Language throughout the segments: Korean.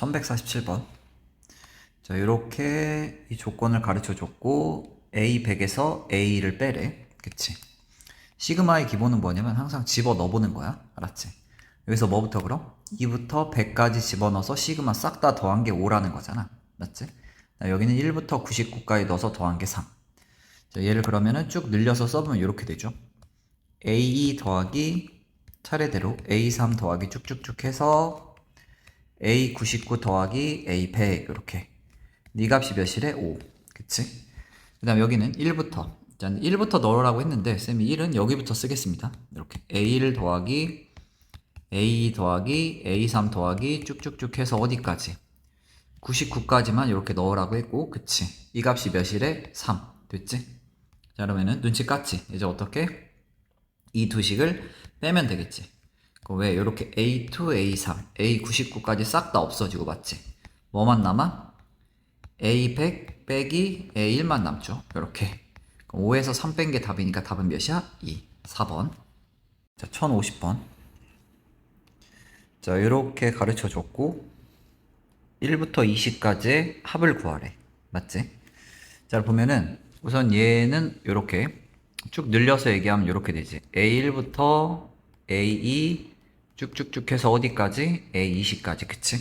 1147번. 자, 이렇게 이 조건을 가르쳐 줬고, A100에서 A를 빼래. 그치? 시그마의 기본은 뭐냐면 항상 집어 넣어보는 거야. 알았지? 여기서 뭐부터 그럼? 2부터 100까지 집어넣어서 시그마 싹 다 더한 게 5라는 거잖아. 맞지? 자, 여기는 1부터 99까지 넣어서 더한 게 3. 자, 얘를 그러면은 쭉 늘려서 써보면 이렇게 되죠. A2 더하기 차례대로 A3 더하기 쭉쭉쭉 해서 A99 더하기 A100 이렇게. 네 값이 몇이래? 5. 그치? 그 다음 여기는 1부터. 일단 1부터 넣으라고 했는데 쌤이 1은 여기부터 쓰겠습니다. 이렇게 A1 더하기 A2 더하기 A3 더하기 쭉쭉쭉 해서 어디까지? 99까지만 이렇게 넣으라고 했고, 그치? 이 값이 몇이래? 3. 됐지? 자, 그러면은 눈치 깠지? 이제 어떻게? 이 두 식을 빼면 되겠지. 그럼 왜? 이렇게 A2, A3, A99까지 싹 다 없어지고 맞지? 뭐만 남아? A100 빼기 A1만 남죠. 이렇게. 5에서 3 뺀 게 답이니까 답은 몇이야? 2. 4번. 자, 1050번. 자, 이렇게 가르쳐 줬고 1부터 20까지의 합을 구하래. 맞지? 자, 보면은 우선 얘는 이렇게 쭉 늘려서 얘기하면 이렇게 되지. A1부터 A2 쭉쭉쭉 해서 어디까지? A20까지. 그치?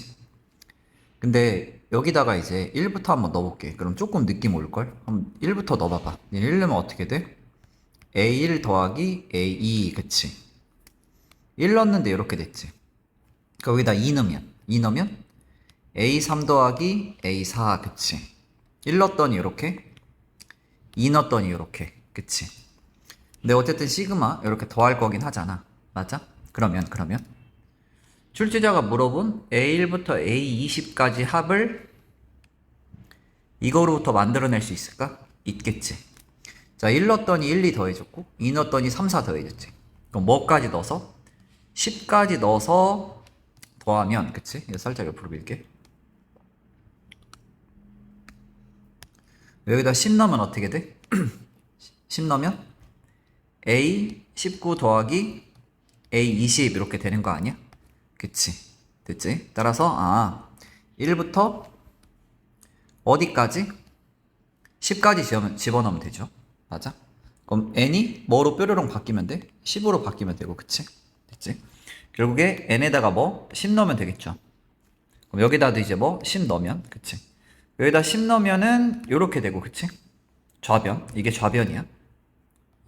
근데 여기다가 이제 1부터 한번 넣어볼게. 그럼 조금 느낌 올걸? 한번 1부터 넣어봐봐. 1 넣으면 어떻게 돼? A1 더하기 A2. 그치? 1 넣었는데 이렇게 됐지. 거기다 2 넣으면 2 넣으면 A3 더하기 A4. 그치? 1 넣었더니 이렇게 2 넣었더니 이렇게. 그치? 근데 어쨌든 시그마 이렇게 더할 거긴 하잖아. 맞아? 그러면 출제자가 물어본 A1부터 A20까지 합을 이거로부터 만들어낼 수 있을까? 있겠지. 자, 1 넣었더니 1, 2 더해줬고 2 넣었더니 3, 4 더해줬지. 그럼 뭐까지 넣어서? 10까지 넣어서 더하면, 그치? 이거 살짝 옆으로 밀게. 여기다 10 넣으면 어떻게 돼? 10 넣으면 A19 더하기 A20 이렇게 되는 거 아니야? 그치? 됐지? 따라서 1부터 어디까지? 10까지 집어넣으면 되죠. 맞아? 그럼 n이 뭐로 뾰로롱 바뀌면 돼? 10으로 바뀌면 되고, 그치? 됐지? 결국에 n에다가 뭐? 10 넣으면 되겠죠. 그럼 여기다도 이제 뭐? 10 넣으면, 그치? 여기다 10 넣으면은 요렇게 되고, 그치? 좌변. 이게 좌변이야.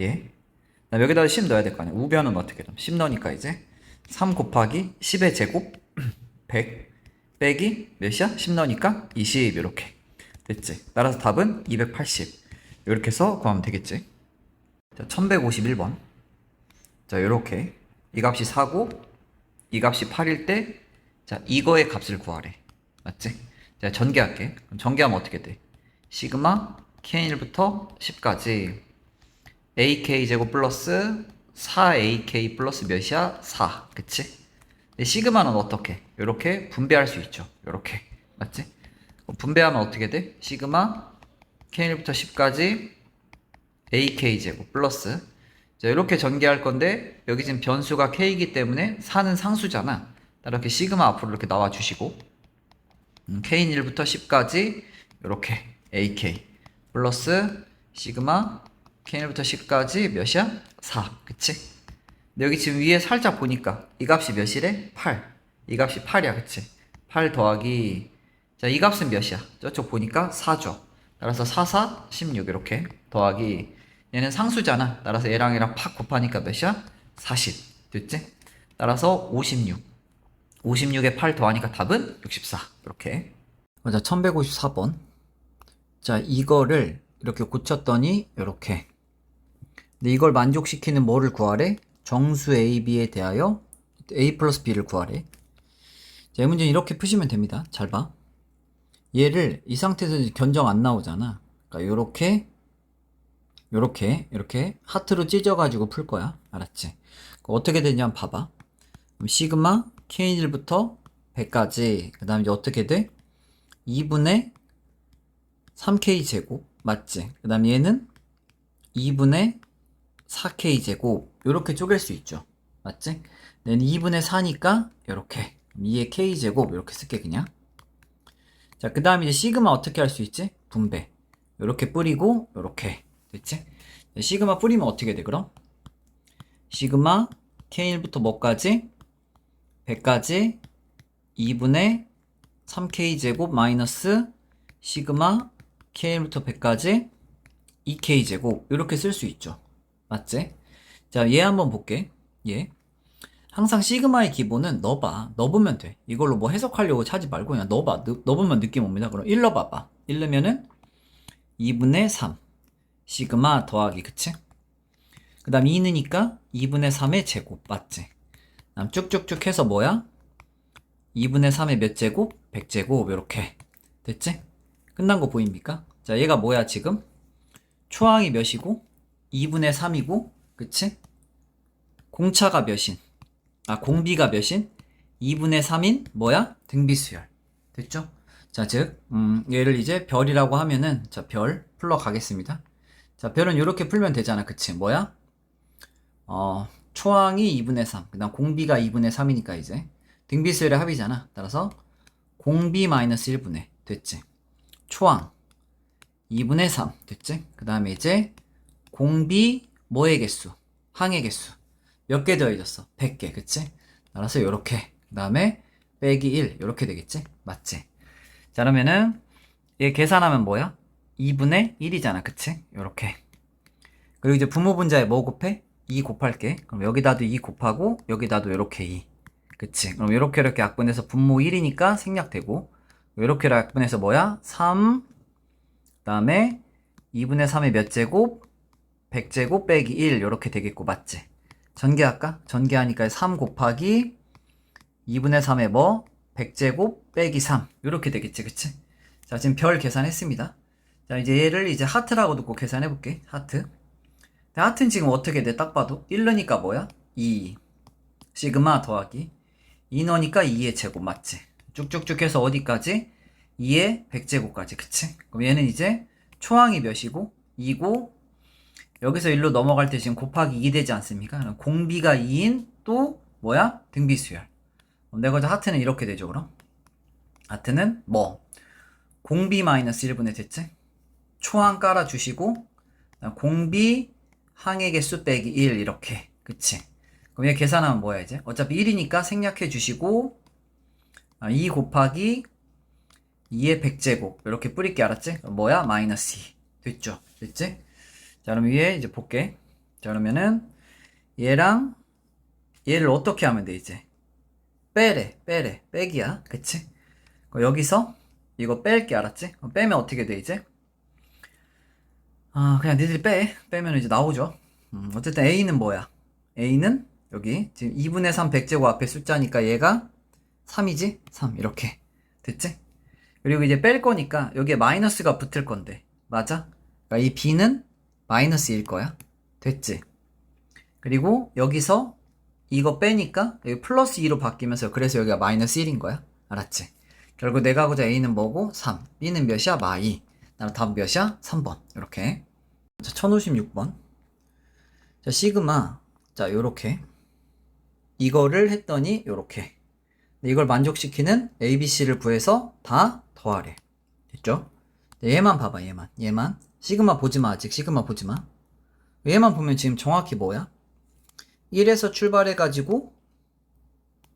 예. 그다음 여기다가 10 넣어야 될 거 아니야. 우변은 어떻게 돼? 10 넣으니까 이제 3 곱하기 10의 제곱 100 빼기 몇이야? 10 넣으니까 20 이렇게 됐지. 따라서 답은 280 이렇게 해서 구하면 되겠지. 자, 1151번. 자, 이렇게 이 값이 4고 이 값이 8일 때 자, 이거의 값을 구하래. 맞지? 자, 전개할게. 그럼 전개하면 어떻게 돼? 시그마 K1부터 10까지 AK 제곱 플러스 4AK 플러스 몇이야? 4. 그치? 근데 시그마는 어떻게? 이렇게 분배할 수 있죠. 이렇게. 맞지? 분배하면 어떻게 돼? 시그마 K1부터 10까지 AK제곱 플러스 자, 이렇게 전개할 건데 여기 지금 변수가 K이기 때문에 4는 상수잖아. 따라 이렇게 시그마 앞으로 이렇게 나와 주시고 K는 1부터 10까지 이렇게 AK 플러스 시그마 K1부터 10까지 몇이야? 4. 그치? 근데 여기 지금 위에 살짝 보니까 이 값이 몇이래? 8. 이 값이 8이야. 그치? 8 더하기 자, 이 값은 몇이야? 저쪽 보니까 4죠. 따라서 4, 4, 16 이렇게 더하기 얘는 상수잖아. 따라서 얘랑 얘랑 팍 곱하니까 몇이야? 40. 됐지? 따라서 56. 56에 8 더하니까 답은 64. 이렇게. 자, 1154번. 자, 이거를 이렇게 고쳤더니 이렇게. 근데 이걸 만족시키는 뭐를 구하래? 정수 A, B에 대하여 A 플러스 B를 구하래. 자, 이 문제는 이렇게 푸시면 됩니다. 잘 봐. 얘를 이 상태에서 견적 안 나오잖아. 그러니까 요렇게 하트로 찢어가지고 풀 거야. 알았지? 어떻게 되냐 한번 봐봐. 그럼 시그마 K1부터 100까지 그 다음에 이제 어떻게 돼? 2분의 3K 제곱 맞지? 그 다음 얘는 2분의 4K 제곱 요렇게 쪼갤 수 있죠. 맞지? 얘는 2분의 4니까 요렇게 2의 K 제곱 이렇게 쓸게 그냥. 자, 그 다음에 이제 시그마 어떻게 할 수 있지? 분배. 요렇게 뿌리고, 요렇게. 됐지? 시그마 뿌리면 어떻게 돼, 그럼? 시그마 K1부터 뭐까지? 100까지 2분의 3K제곱 마이너스 시그마 K1부터 100까지 2K제곱. 이렇게 쓸 수 있죠. 맞지? 자, 얘 한번 볼게. 얘. 항상 시그마의 기본은 넣어봐. 넣어보면 돼. 이걸로 뭐 해석하려고 하지 말고 그냥 넣어봐. 넣어보면 느낌 옵니다. 그럼 1 넣어봐봐. 1 넣으면은 2분의 3 시그마 더하기, 그치? 그 다음 2 넣으니까 2분의 3의 제곱. 맞지? 다음 쭉쭉쭉 해서 뭐야? 2분의 3의 몇 제곱? 100제곱. 이렇게 됐지? 끝난 거 보입니까? 자, 얘가 뭐야 지금? 초항이 몇이고 2분의 3이고, 그치? 공차가 몇인? 공비가 몇인? 2분의 3인 뭐야? 등비수열. 됐죠? 자, 즉 얘를 이제 별이라고 하면은, 자, 별 풀러 가겠습니다. 자, 별은 이렇게 풀면 되잖아. 그치? 뭐야? 초항이 2분의 3, 그 다음 공비가 2분의 3이니까 이제 등비수열의 합이잖아. 따라서 공비 마이너스 1분의, 됐지? 초항 2분의 3, 됐지? 그 다음에 이제 공비 뭐의 개수? 항의 개수 몇 개 더해졌어? 100개, 그치? 따라서 요렇게, 그 다음에 빼기 1 요렇게 되겠지? 맞지? 자, 그러면은 얘 계산하면 뭐야? 2분의 1이잖아, 그치? 요렇게. 그리고 이제 부모 분자에 뭐 곱해? 2 곱할게. 그럼 여기다도 2 곱하고 여기다도 요렇게 2, 그치? 그럼 요렇게 이렇게 약분해서 분모 1이니까 생략되고, 요렇게 약분해서 뭐야? 3, 그 다음에 2분의 3의 몇 제곱? 100제곱 빼기 1 요렇게 되겠고, 맞지? 전개할까? 전개하니까 3 곱하기 2분의 3의 뭐? 100제곱 빼기 3 요렇게 되겠지, 그치? 자, 지금 별 계산했습니다. 자, 이제 얘를 이제 하트라고 듣고 계산해볼게. 하트. 하트는 지금 어떻게 돼? 딱 봐도 1 넣으니까 뭐야? 2 시그마 더하기 2 넣으니까 2의 제곱, 맞지? 쭉쭉쭉 해서 어디까지? 2의 100제곱까지, 그치? 그럼 얘는 이제 초항이 몇이고 2고, 여기서 1로 넘어갈 때 지금 곱하기 2 되지 않습니까? 공비가 2인 또 뭐야? 등비수열. 내가 이제 하트는 이렇게 되죠, 그럼? 하트는 뭐? 공비 마이너스 1분의, 됐지? 초항 깔아주시고, 공비 항의 개수 빼기 1 이렇게, 그치? 그럼 얘 계산하면 뭐야 이제? 어차피 1이니까 생략해 주시고, 2 곱하기 2의 100제곱 이렇게 뿌릴게, 알았지? 뭐야? 마이너스 2 됐죠? 됐지? 자, 그럼 위에 이제 볼게. 자, 그러면은 얘랑 얘를 어떻게 하면 돼 이제? 빼래 빼기야, 그치? 그럼 여기서 이거 뺄게, 알았지? 그럼 빼면 어떻게 돼 이제? 그냥 니들이 빼면 이제 나오죠. 어쨌든 A는 뭐야? A는 여기 지금 2분의 3 100제곱 앞에 숫자니까 얘가 3이지? 3 이렇게 됐지? 그리고 이제 뺄 거니까 여기에 마이너스가 붙을 건데, 맞아? 그러니까 이 B는 마이너스일 거야. 됐지? 그리고 여기서 이거 빼니까 여기 플러스 2로 바뀌면서, 그래서 여기가 마이너스 1인 거야. 알았지? 결국 내가 하고자 A는 뭐고? 3. B는 몇이야? 마2. 나는 답은 몇이야? 3번. 이렇게. 자, 1056번. 자, 시그마. 자, 요렇게. 이거를 했더니 요렇게. 이걸 만족시키는 ABC를 구해서 다 더하래. 됐죠? 얘만 봐봐, 얘만. 시그마 보지마, 아직 시그마 보지마. 얘만 보면 지금 정확히 뭐야? 1에서 출발해가지고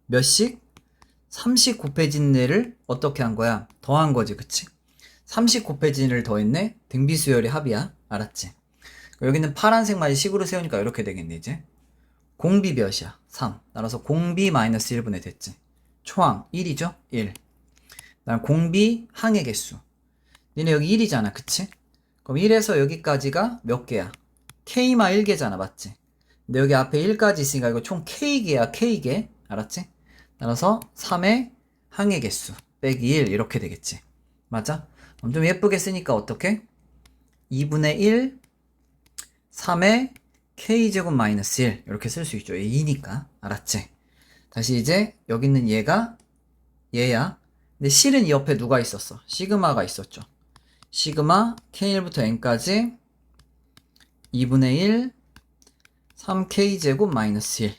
몇씩? 30 곱해진 애를 어떻게 한 거야? 더한 거지, 그치? 30 곱해진 애를 더했네? 등비수열의 합이야. 알았지? 여기는 파란색만 식으로 세우니까 이렇게 되겠네, 이제. 공비 몇이야? 3. 따라서 공비 마이너스 1분의 됐지. 초항 1이죠? 1. 그다음 공비 항의 개수. 니네 여기 1이잖아, 그치? 그럼 1에서 여기까지가 몇 개야? K마 1개잖아, 맞지? 근데 여기 앞에 1까지 있으니까 이거 총 K개야, K개. 알았지? 따라서 3의 항의 개수 빼기 1 이렇게 되겠지. 맞아? 그럼 좀 예쁘게 쓰니까 어떻게? 2분의 1 3의 K제곱 마이너스 1 이렇게 쓸 수 있죠. 2니까. 알았지? 다시 이제 여기 있는 얘가 얘야. 근데 실은 이 옆에 누가 있었어? 시그마가 있었죠. 시그마 K1부터 N까지 2분의 1 3K제곱 마이너스 1.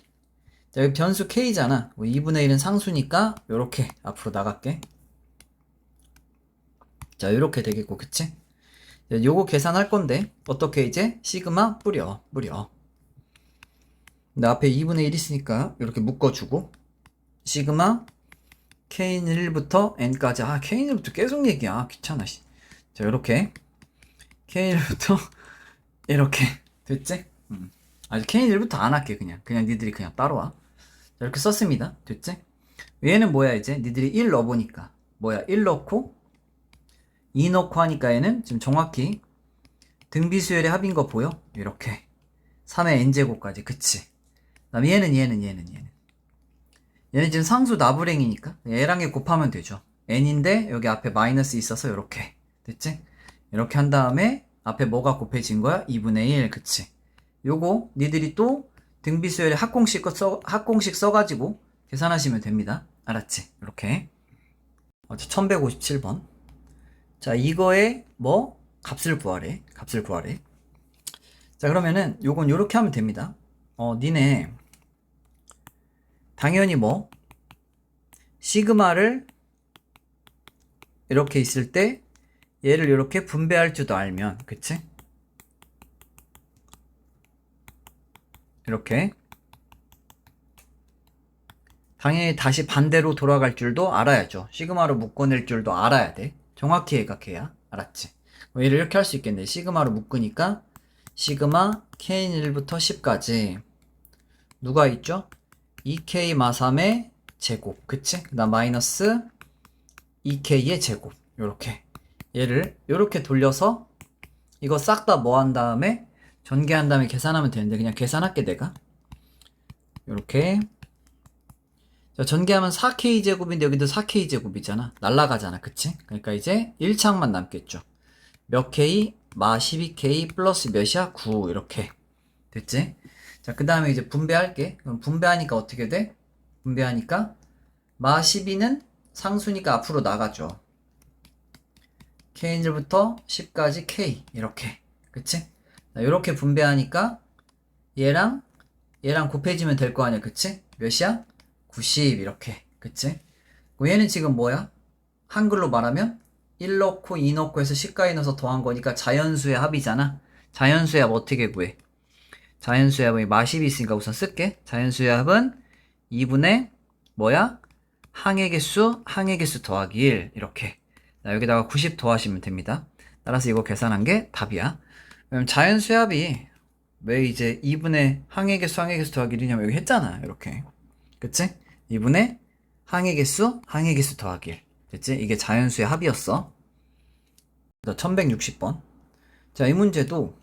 자, 여기 변수 K잖아. 2분의 1은 상수니까 요렇게 앞으로 나갈게. 자, 요렇게 되겠고, 그치? 요거 계산할 건데, 어떻게 이제? 시그마 뿌려. 근데 앞에 2분의 1 있으니까, 이렇게 묶어주고, 시그마, K는 1부터 N까지. 아, K는 1부터 계속 얘기야. 귀찮아, 씨. 자, 요렇게. K는 1부터, 이렇게. 됐지? 아직 K는 1부터 안 할게, 그냥. 그냥 니들이 그냥 따라와. 자, 이렇게 썼습니다. 됐지? 얘는 뭐야, 이제? 니들이 1 넣어보니까. 뭐야, 1 넣고, 2 넣고 하니까 얘는 지금 정확히 등비수열의 합인 거 보여? 이렇게 3의 n제곱까지. 그치? 그다음 얘는 지금 상수 나부랭이니까 얘랑 얘 곱하면 되죠. n인데 여기 앞에 마이너스 있어서 이렇게. 됐지? 이렇게 한 다음에 앞에 뭐가 곱해진 거야? 2분의 1. 그치? 요거 니들이 또 등비수열의 합공식 써가지고 계산하시면 됩니다. 알았지? 이렇게 1157번. 자, 이거에 뭐 값을 구하래. 자, 그러면은 요건 요렇게 하면 됩니다. 니네 당연히 뭐 시그마를 이렇게 있을 때 얘를 이렇게 분배할 줄도 알면, 그치? 이렇게 당연히 다시 반대로 돌아갈 줄도 알아야죠. 시그마로 묶어낼 줄도 알아야 돼. 정확히 얘각해야. 알았지? 얘를 이렇게 할 수 있겠네. 시그마로 묶으니까 시그마 K는1부터 10까지 누가 있죠? 2K 마3의 제곱. 그치? 그 다음 마이너스 2K의 제곱. 요렇게 얘를 요렇게 돌려서 이거 싹 다 뭐 한 다음에 전개한 다음에 계산하면 되는데 그냥 계산할게 내가. 요렇게 자, 전개하면 4K 제곱인데 여기도 4K 제곱이잖아. 날라가잖아. 그치? 그러니까 이제 1창만 남겠죠. 몇 K? 마 12K 플러스 몇이야? 9. 이렇게 됐지? 자, 그 다음에 이제 분배할게. 그럼 분배하니까 어떻게 돼? 분배하니까 마 12는 상수니까 앞으로 나가죠. K1부터 10까지 K. 이렇게. 그치? 자, 이렇게 분배하니까 얘랑 곱해지면 될 거 아니야. 그치? 몇이야? 90. 이렇게. 그치? 얘는 지금 뭐야? 한글로 말하면 1 넣고 2 넣고 해서 10까지 넣어서 더한 거니까 자연수의 합이잖아. 자연수의 합 어떻게 구해? 자연수의 합은 마10이 있으니까 우선 쓸게. 자연수의 합은 2분의 뭐야? 항의 개수 더하기 1. 이렇게. 자, 여기다가 90 더하시면 됩니다. 따라서 이거 계산한 게 답이야. 그럼 자연수의 합이 왜 이제 2분의 항의 개수 더하기 1이냐면 여기 했잖아. 이렇게. 그치? 2분의 항의 개수 더하기 1. 됐지? 이게 자연수의 합이었어. 1160번. 자, 이 문제도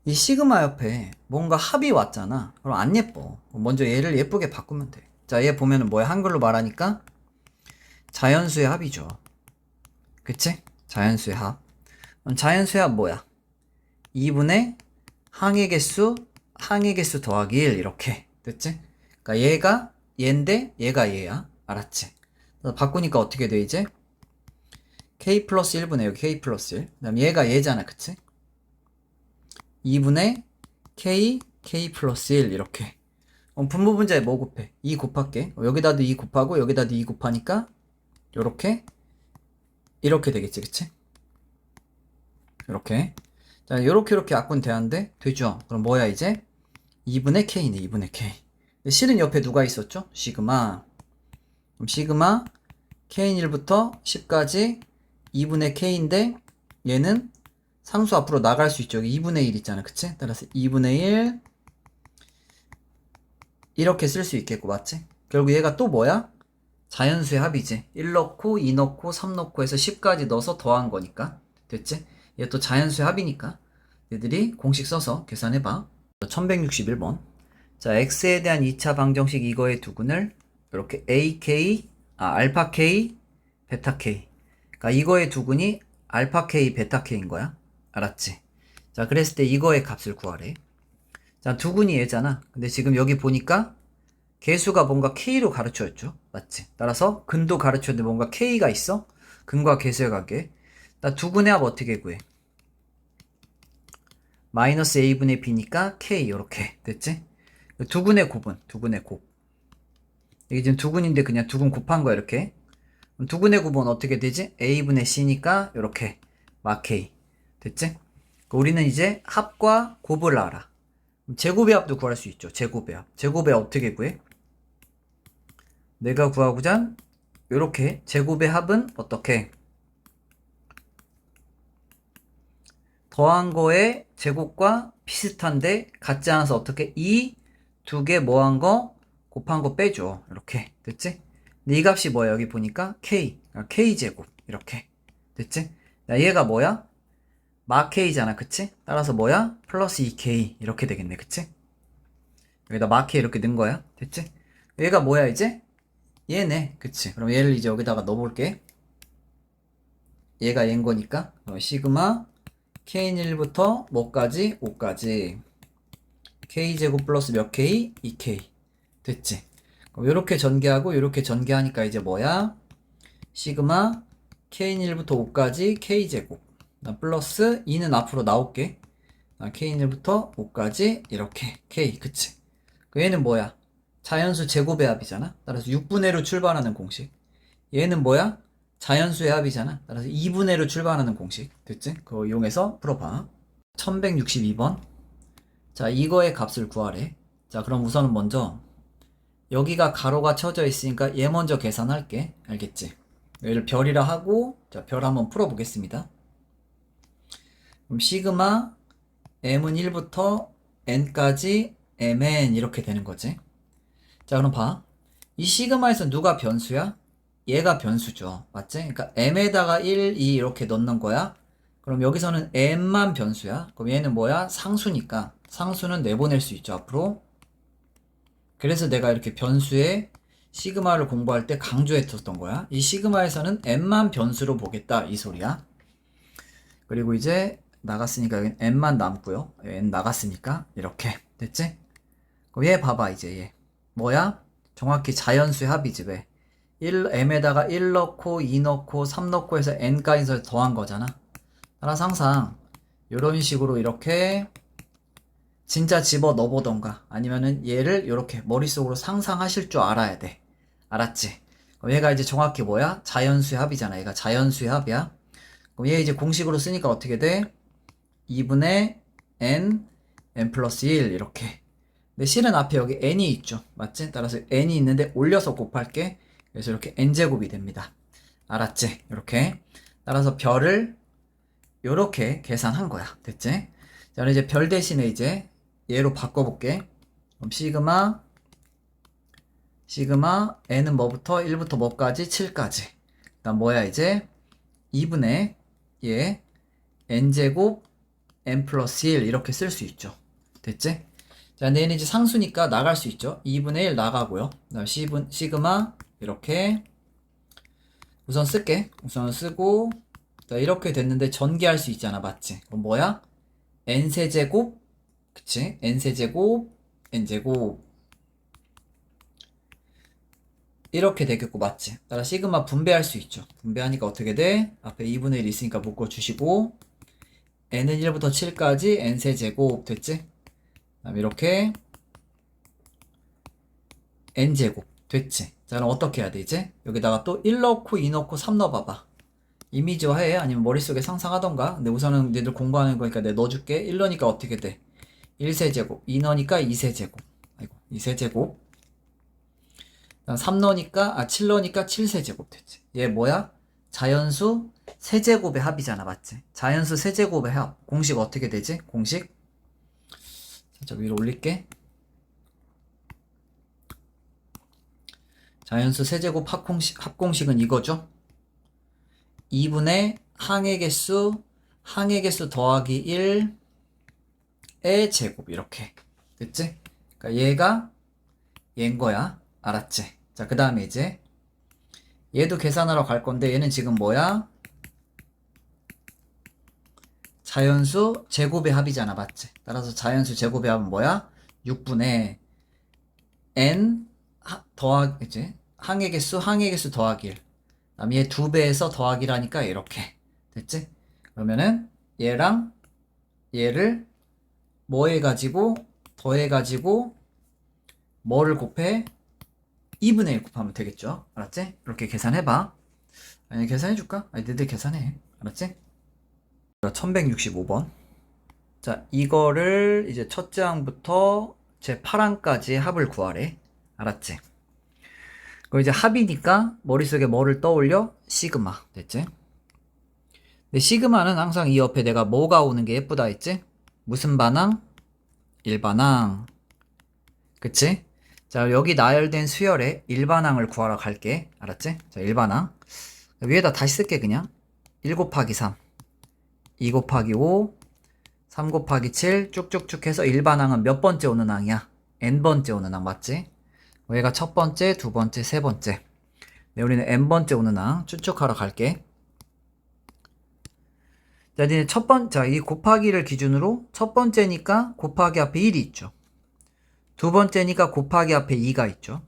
이 시그마 옆에 뭔가 합이 왔잖아. 그럼 안 예뻐. 먼저 얘를 예쁘게 바꾸면 돼. 자, 얘 보면은 뭐야? 한글로 말하니까 자연수의 합이죠. 그치? 자연수의 합. 그럼 자연수의 합 뭐야? 2분의 항의 개수 더하기 1. 이렇게. 됐지? 그러니까 얘가 얘인데 얘가 얘야. 알았지? 바꾸니까 어떻게 돼 이제? K 플러스 1분의 여기 K 플러스 1. 그 다음 얘가 얘잖아. 그치? 2분의 K 플러스 1 이렇게. 분모 분자에 뭐 곱해? 2 곱할게. 여기다도 2 곱하고 여기다도 2 곱하니까 요렇게 이렇게 되겠지. 그치? 이렇게. 자, 요렇게 약분 돼야하는데 되죠? 그럼 뭐야 이제? 2분의 K네. 2분의 K. 실은 옆에 누가 있었죠? 시그마. 그럼 시그마 K는1부터 10까지 2분의 K인데 얘는 상수 앞으로 나갈 수 있죠. 여기 2분의 1 있잖아. 그치? 따라서 2분의 1 이렇게 쓸 수 있겠고 맞지? 결국 얘가 또 뭐야? 자연수의 합이지. 1 넣고 2 넣고 3 넣고 해서 10까지 넣어서 더한 거니까. 됐지? 얘 또 자연수의 합이니까 얘들이 공식 써서 계산해봐. 1161번. 자, x에 대한 2차 방정식 이거의 두근을 이렇게 알파 k, 베타 k. 그러니까 이거의 두근이 알파 k, 베타 k인 거야. 알았지? 자, 그랬을 때 이거의 값을 구하래. 자, 두근이 얘잖아. 근데 지금 여기 보니까 개수가 뭔가 k로 가르쳐졌죠. 맞지? 따라서 근도 가르쳤는데 뭔가 k가 있어. 근과 개수의 관계. 나 두근의 합 어떻게 구해? 마이너스 a분의 b니까 k 이렇게 됐지? 두근의 곱. 이게 지금 두근인데 그냥 두근 곱한 거야 이렇게. 그럼 두근의 구분 어떻게 되지? a분의 c니까 이렇게 막 a. 됐지? 우리는 이제 합과 곱을 알아. 제곱의 합도 구할 수 있죠. 제곱의 합. 제곱의 합 어떻게 구해? 내가 구하고자 이렇게 제곱의 합은 어떻게? 더한 거의 제곱과 비슷한데 같지 않아서 어떻게? 이 두 개 뭐 한 거 곱한 거 빼줘. 이렇게. 됐지? 근데 이 값이 뭐야? 여기 보니까 k. k제곱. 이렇게. 됐지? 나 얘가 뭐야? 마 k잖아. 그치? 따라서 뭐야? 플러스 2k. 이렇게 되겠네. 그치? 여기다 마 k 이렇게 넣은 거야. 됐지? 얘가 뭐야 이제? 얘네. 그치? 그럼 얘를 이제 여기다가 넣어볼게. 얘가 얘인 거니까. 시그마 K는 1부터 뭐까지? 5까지. K제곱 플러스 몇 K? 2K. 됐지? 그럼 요렇게 전개하고 요렇게 전개하니까 이제 뭐야? 시그마 K는 1부터 5까지 K제곱. 플러스 2는 앞으로 나올게. K는 1부터 5까지 이렇게 K. 그치? 얘는 뭐야? 자연수 제곱의 합이잖아? 따라서 6분의 1로 출발하는 공식. 얘는 뭐야? 자연수의 합이잖아. 따라서 2분의 1로 출발하는 공식. 됐지? 그거 이용해서 풀어봐. 1162번. 자, 이거의 값을 구하래. 자, 그럼 우선은 먼저 여기가 가로가 쳐져 있으니까 얘 먼저 계산할게. 알겠지? 얘를 별이라 하고 자, 별 한번 풀어보겠습니다. 그럼 시그마 m은 1부터 n까지 mn 이렇게 되는 거지. 자, 그럼 봐. 이 시그마에서 누가 변수야? 얘가 변수죠. 맞지? 그러니까 m에다가 1, 2 이렇게 넣는 거야. 그럼 여기서는 m만 변수야. 그럼 얘는 뭐야? 상수니까. 상수는 내보낼 수 있죠. 앞으로. 그래서 내가 이렇게 변수의 시그마를 공부할 때 강조했었던 거야. 이 시그마에서는 m만 변수로 보겠다. 이 소리야. 그리고 이제 나갔으니까 여긴 n만 남고요. n 나갔으니까 이렇게. 됐지? 그럼 얘 봐봐. 이제 얘. 뭐야? 정확히 자연수의 합이지. 왜? m에다가 1 넣고 2 넣고 3 넣고 해서 n까지 더한 거잖아. 따라서 항상 이런 식으로 이렇게 진짜 집어 넣어보던가 아니면은 얘를 이렇게 머릿속으로 상상하실 줄 알아야 돼. 알았지? 그럼 얘가 이제 정확히 뭐야? 자연수의 합이잖아. 얘가 자연수의 합이야. 그럼 얘 이제 공식으로 쓰니까 어떻게 돼? 2분의 n 플러스 1 이렇게. 근데 실은 앞에 여기 n이 있죠. 맞지? 따라서 n이 있는데 올려서 곱할게. 그래서 이렇게 n제곱이 됩니다. 알았지? 이렇게. 따라서 별을 이렇게 계산한 거야. 됐지? 자, 이제 별 대신에 이제 얘로 바꿔볼게. 그럼 시그마 n은 뭐부터? 1부터 뭐까지? 7까지. 그다음 뭐야 이제? 2분의 얘 n제곱 n 플러스 1 이렇게 쓸 수 있죠. 됐지? 자, 근데 얘는 이제 상수니까 나갈 수 있죠. 2분의 1 나가고요. 그다음 시그마 이렇게 우선 쓸게. 우선 쓰고 자, 이렇게 됐는데 전개할 수 있잖아. 맞지? 그럼 뭐야? n세제곱 그치? n세제곱 n제곱 이렇게 되겠고 맞지? 따라 시그마 분배할 수 있죠. 분배하니까 어떻게 돼? 앞에 2분의 1 있으니까 묶어주시고 n은 1부터 7까지 n세제곱 됐지? 그다음 이렇게 n제곱 됐지? 자, 그럼 어떻게 해야 돼 이제? 여기다가 또 1 넣고 2 넣고 3 넣어봐봐. 이미지화해? 아니면 머릿속에 상상하던가? 근데 우선은 너희들 공부하는 거니까 내가 넣어줄게. 1 넣으니까 어떻게 돼? 1세제곱 2 넣으니까 2세제곱 아이고 2세제곱 3 넣으니까 7 넣으니까 7세제곱 됐지. 얘 뭐야? 자연수 세제곱의 합이잖아. 맞지? 자연수 세제곱의 합 공식 어떻게 되지? 공식 살짝 위로 올릴게. 자연수 세제곱 합공식은 이거죠. 2분의 항의 개수 더하기 1의 제곱 이렇게 됐지? 그러니까 얘가 얘인 거야. 알았지? 자, 그 다음에 이제 얘도 계산하러 갈 건데 얘는 지금 뭐야? 자연수 제곱의 합이잖아. 맞지? 따라서 자연수 제곱의 합은 뭐야? 6분의 n 더하기 이제 항의 개수 더하기 1 그다음 얘 2배에서 더하기라니까 이렇게 됐지? 그러면은 얘랑 얘를 뭐 해가지고 더해가지고 뭐를 곱해? 2분의 1 곱하면 되겠죠? 알았지? 이렇게 계산해봐. 아니, 계산해줄까? 아니, 너희들 계산해. 알았지? 1165번. 자, 이거를 이제 첫째 항부터 제 8항까지 합을 구하래. 알았지? 그럼 이제 합이니까 머릿속에 뭐를 떠올려? 시그마. 됐지? 근데 시그마는 항상 이 옆에 내가 뭐가 오는 게 예쁘다 했지? 무슨 반항? 일반항. 그치? 자, 여기 나열된 수열에 일반항을 구하러 갈게. 알았지? 자, 일반항. 위에다 다시 쓸게, 그냥. 1 곱하기 3, 2 곱하기 5, 3 곱하기 7, 쭉쭉쭉 해서 일반항은 몇 번째 오는 항이야? n번째 오는 항, 맞지? 얘가 첫 번째, 두 번째, 세 번째. 네, 우리는 n번째 오는 항 추측하러 갈게. 자, 니네 자, 이 곱하기를 기준으로 첫 번째니까 곱하기 앞에 1이 있죠. 두 번째니까 곱하기 앞에 2가 있죠.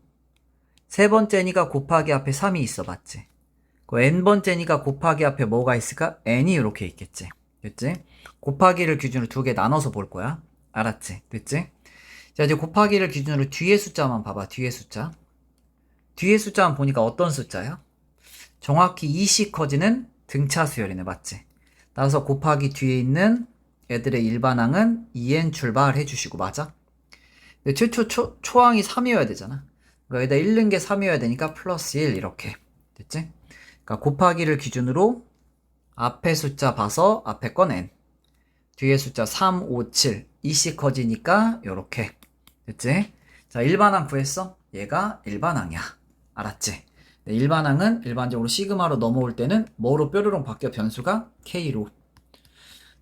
세 번째니까 곱하기 앞에 3이 있어, 맞지? 그 n번째니까 곱하기 앞에 뭐가 있을까? n이 이렇게 있겠지. 됐지? 곱하기를 기준으로 두 개 나눠서 볼 거야. 알았지? 됐지? 자, 이제 곱하기를 기준으로 뒤에 숫자만 봐봐. 뒤에 숫자. 뒤에 숫자만 보니까 어떤 숫자야? 정확히 2씩 커지는 등차 수열이네, 맞지? 따라서 곱하기 뒤에 있는 애들의 일반항은 2n 출발해 주시고, 맞아? 근데 최초 초항이 3이어야 되잖아. 그러니까 여기다 잃는 게 3이어야 되니까 플러스 1 이렇게. 됐지? 그러니까 곱하기를 기준으로 앞에 숫자 봐서 앞에 건 n. 뒤에 숫자 3, 5, 7. 2씩 커지니까 요렇게. 됐지? 자, 일반항 구했어? 얘가 일반항이야. 알았지? 네, 일반항은 일반적으로 시그마로 넘어올 때는 뭐로 뾰로롱 바뀌어? 변수가 k로.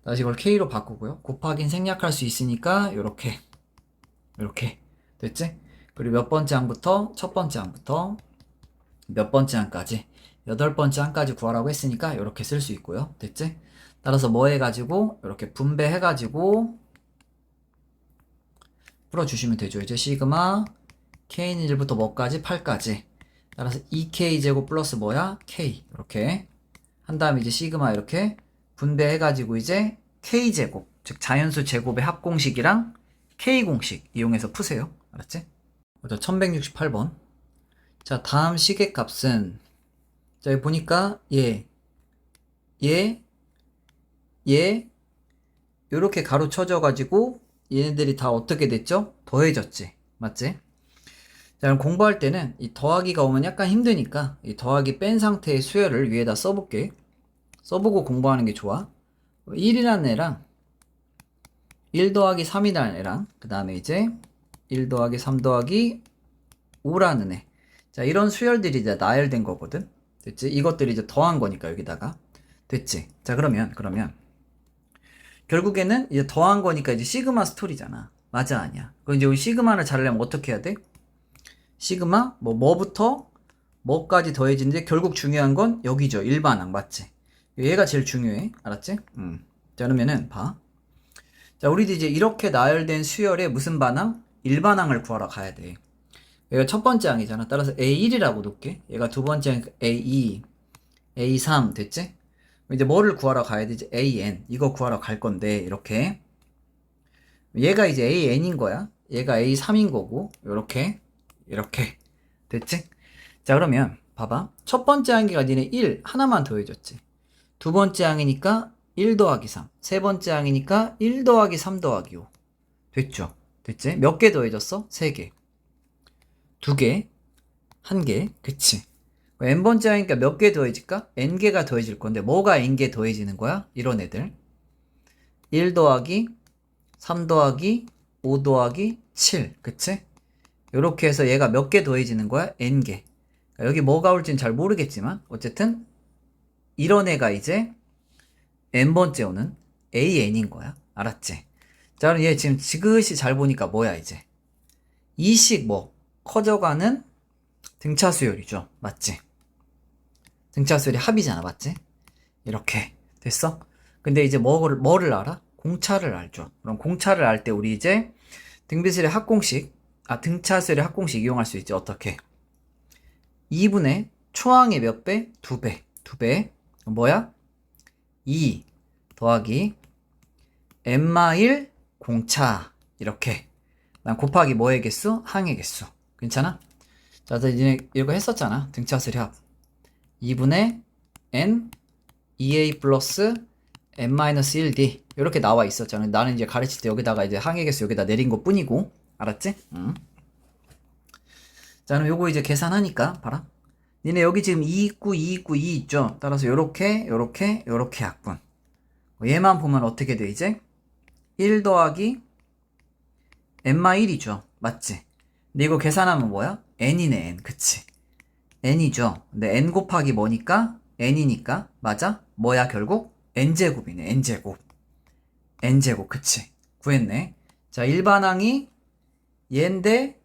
다시 이걸 k로 바꾸고요. 곱하기는 생략할 수 있으니까 요렇게. 요렇게. 됐지? 그리고 몇 번째 항부터? 첫 번째 항부터 몇 번째 항까지? 8번째 항까지 구하라고 했으니까 요렇게 쓸 수 있고요. 됐지? 따라서 뭐 해가지고 요렇게 분배해가지고 풀어주시면 되죠. 이제 시그마 k는 1부터 뭐까지? 8까지. 따라서 2k제곱 플러스 뭐야? k. 이렇게 한 다음에 이제 시그마 이렇게 분배해가지고 이제 k제곱, 즉 자연수 제곱의 합공식이랑 k공식 이용해서 푸세요. 알았지? 1168번. 자, 다음 식의 값은, 자, 여기 보니까 얘 요렇게 가로 쳐져가지고 얘네들이 다 어떻게 됐죠? 더해졌지. 맞지? 자, 그럼 공부할 때는 이 더하기가 오면 약간 힘드니까 이 더하기 뺀 상태의 수열을 위에다 써볼게. 써보고 공부하는 게 좋아. 1이라는 애랑 1 더하기 3이라는 애랑 그 다음에 이제 1 더하기 3 더하기 5라는 애. 자, 이런 수열들이 이제 나열된 거거든. 됐지? 이것들이 이제 더한 거니까 여기다가. 됐지? 자, 그러면 결국에는 이제 더한 거니까 이제 시그마 스토리잖아. 맞아, 아니야? 그럼 이제 우리 시그마를 잘하려면 어떻게 해야 돼? 시그마 뭐부터 뭐까지 더해지는데 결국 중요한 건 여기죠. 일반항, 맞지? 얘가 제일 중요해. 알았지? 자, 그러면은 봐. 자, 우리도 이제 이렇게 나열된 수열에 무슨 반항? 일반항을 구하러 가야 돼. 얘가 첫 번째 항이잖아. 따라서 A1이라고 놓을게. 얘가 두 번째 항 A2, A3 됐지? 이제 뭐를 구하러 가야 되지? AN. 이거 구하러 갈 건데 이렇게. 얘가 이제 AN인 거야. 얘가 A3인 거고. 요렇게. 이렇게. 됐지? 자, 그러면 봐봐. 첫 번째 항이가 니네 1 하나만 더해줬지. 두 번째 항이니까 1 더하기 3. 세 번째 항이니까 1 더하기 3 더하기 5. 됐죠? 됐지? 몇 개 더해졌어? 3개. 2개. 1개. 그치? n번째 항이니까 몇 개 더해질까? n개가 더해질 건데 뭐가 n개 더해지는 거야? 이런 애들. 1 더하기 3 더하기 5 더하기 7. 그치? 요렇게 해서 얘가 몇 개 더해지는 거야? n개. 여기 뭐가 올지는 잘 모르겠지만 어쨌든 이런 애가 이제 n번째 오는 an인 거야. 알았지? 자, 그럼 얘 지금 지그시 잘 보니까 뭐야 이제 2씩 뭐 커져가는 등차 수열이죠. 맞지? 등차 수열이 합이잖아. 맞지? 이렇게 됐어? 근데 이제 뭐를 알아? 공차를 알죠. 그럼 공차를 알 때 우리 이제 등비수열의 합공식, 등차 수열의 합공식 이용할 수 있지. 어떻게? 2분의 초항의 몇 배? 2배. 2배. 뭐야? 2 더하기 n마1 공차. 이렇게. 난 곱하기 뭐의 개수? 항의 개수. 괜찮아? 자, 이제 이거 했었잖아. 등차 수열의 합. 2분의 n 2a 플러스 n-1d 이렇게 나와 있었잖아. 나는 이제 가르칠 때 여기다가 이제 항해계수 여기다 내린 것 뿐이고, 알았지? 자, 그럼 요거 이제 계산하니까 봐라. 니네 여기 지금 2 있고 2 있고 2 있죠? 따라서 요렇게 약분. 얘만 보면 어떻게 돼 이제? 1 더하기 n-1이죠. 맞지? 근데 이거 계산하면 뭐야? n이네 n. 그치? n이죠. 근데 n 곱하기 뭐니까? n이니까. 맞아? 뭐야 결국? n제곱이네. n제곱. 그치? 구했네. 자, 일반항이 얘인데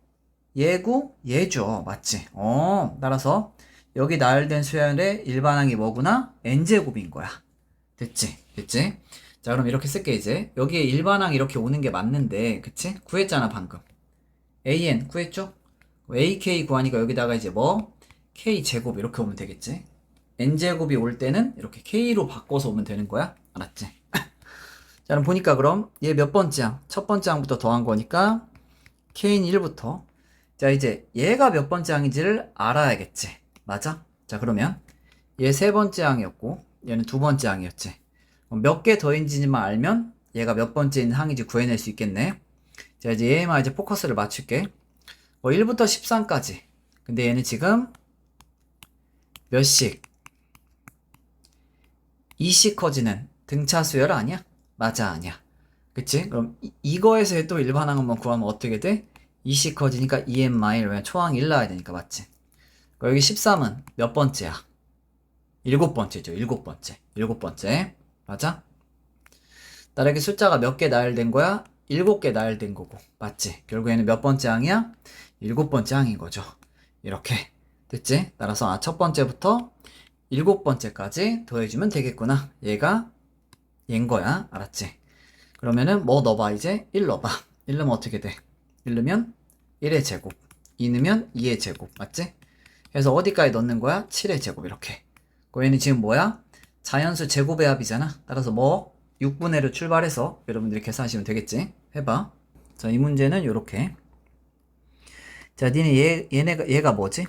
얘고 얘죠. 맞지? 따라서 여기 나열된 수열의 일반항이 뭐구나? n제곱인 거야. 됐지? 자, 그럼 이렇게 쓸게 이제. 여기에 일반항 이렇게 오는 게 맞는데, 그치? 구했잖아 방금. an 구했죠? ak 구하니까 여기다가 이제 뭐? k제곱 이렇게 오면 되겠지? n제곱이 올 때는 이렇게 k로 바꿔서 오면 되는 거야. 알았지? 자, 그럼 보니까 그럼 얘 몇 번째 항? 첫 번째 항부터 더한 거니까 k는 1부터. 자, 이제 얘가 몇 번째 항인지를 알아야겠지. 맞아? 자, 그러면 얘 세 번째 항이었고 얘는 두 번째 항이었지. 몇 개 더인지만 알면 얘가 몇 번째 항인지 구해낼 수 있겠네. 자, 이제 얘만 이제 포커스를 맞출게. 1부터 13까지. 근데 얘는 지금 몇씩? 2씩 커지는 등차 수열 아니야? 맞아, 아니야. 그치? 그럼 이거에서 또 일반항 한번 구하면 어떻게 돼? 2씩 커지니까 2n-1, 왜냐면 초항 1 나와야 되니까, 맞지? 여기 13은 몇 번째야? 7번째죠. 7번째. 맞아? 따라 이렇게 숫자가 몇 개 나열된 거야? 7개 나열된 거고. 맞지? 결국에는 몇 번째 항이야? 7번째 항인 거죠. 이렇게. 됐지? 따라서 첫 번째부터 7번째까지 더해주면 되겠구나. 얘가 얘인 거야. 알았지? 그러면은 뭐 넣어봐 이제? 1 넣어봐. 1 넣으면 어떻게 돼? 1 넣으면 1의 제곱. 2 넣으면 2의 제곱. 맞지? 그래서 어디까지 넣는 거야? 7의 제곱 이렇게. 얘는 지금 뭐야? 자연수 제곱의 합이잖아. 따라서 뭐 6분의 1로 출발해서 여러분들이 계산하시면 되겠지? 해봐. 자, 이 문제는 요렇게. 자, 니네 얘가 뭐지?